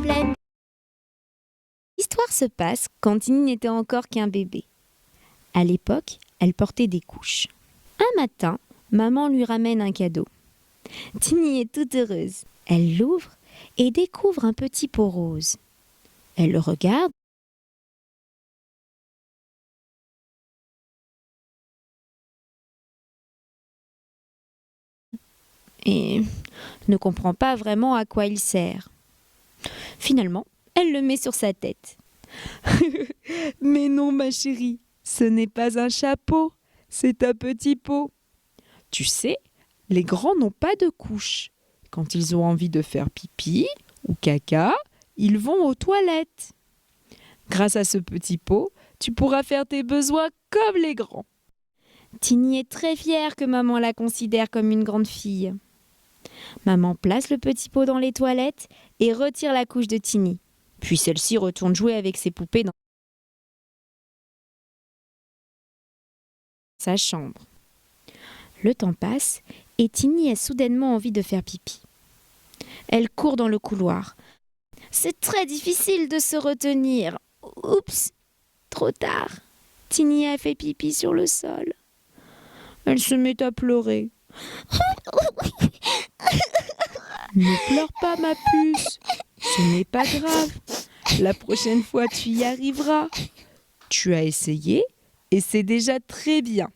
problème. L'histoire se passe quand Tiny n'était encore qu'un bébé. À l'époque, elle portait des couches. Un matin, maman lui ramène un cadeau. Tiny est toute heureuse. Elle l'ouvre et découvre un petit pot rose. Elle le regarde et ne comprend pas vraiment à quoi il sert. Finalement, elle le met sur sa tête. Mais non, ma chérie, ce n'est pas un chapeau, c'est un petit pot. Tu sais, les grands n'ont pas de couches. Quand ils ont envie de faire pipi ou caca, ils vont aux toilettes. Grâce à ce petit pot, tu pourras faire tes besoins comme les grands. Tiny est très fière que maman la considère comme une grande fille. Maman place le petit pot dans les toilettes et retire la couche de Tiny. Puis celle-ci retourne jouer avec ses poupées dans sa chambre. Le temps passe et Tiny a soudainement envie de faire pipi. Elle court dans le couloir. C'est très difficile de se retenir. Oups, trop tard. Tiny a fait pipi sur le sol. Elle se met à pleurer. Ne pleure pas, ma puce. Ce n'est pas grave. La prochaine fois, tu y arriveras. Tu as essayé et c'est déjà très bien.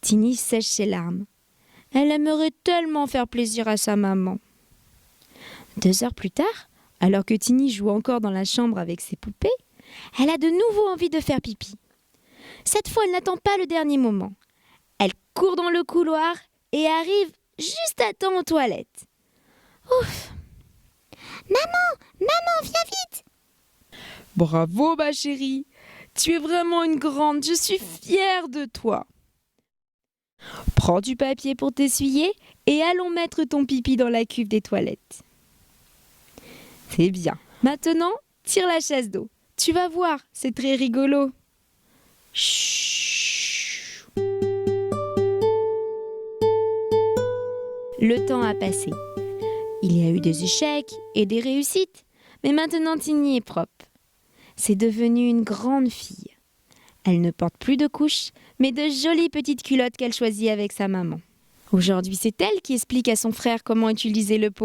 Tiny sèche ses larmes. Elle aimerait tellement faire plaisir à sa maman. 2 heures plus tard, alors que Tiny joue encore dans la chambre avec ses poupées, elle a de nouveau envie de faire pipi. Cette fois, elle n'attend pas le dernier moment. Elle court dans le couloir et arrive juste à temps aux toilettes. Ouf! Maman, viens vite. Bravo, ma chérie! Tu es vraiment une grande, je suis fière de toi. Prends du papier pour t'essuyer et allons mettre ton pipi dans la cuve des toilettes. C'est bien. Maintenant, tire la chasse d'eau. Tu vas voir, c'est très rigolo. Chut. Le temps a passé. Il y a eu des échecs et des réussites, mais maintenant Tiny est propre. C'est devenu une grande fille. Elle ne porte plus de couches, mais de jolies petites culottes qu'elle choisit avec sa maman. Aujourd'hui, c'est elle qui explique à son frère comment utiliser le pot.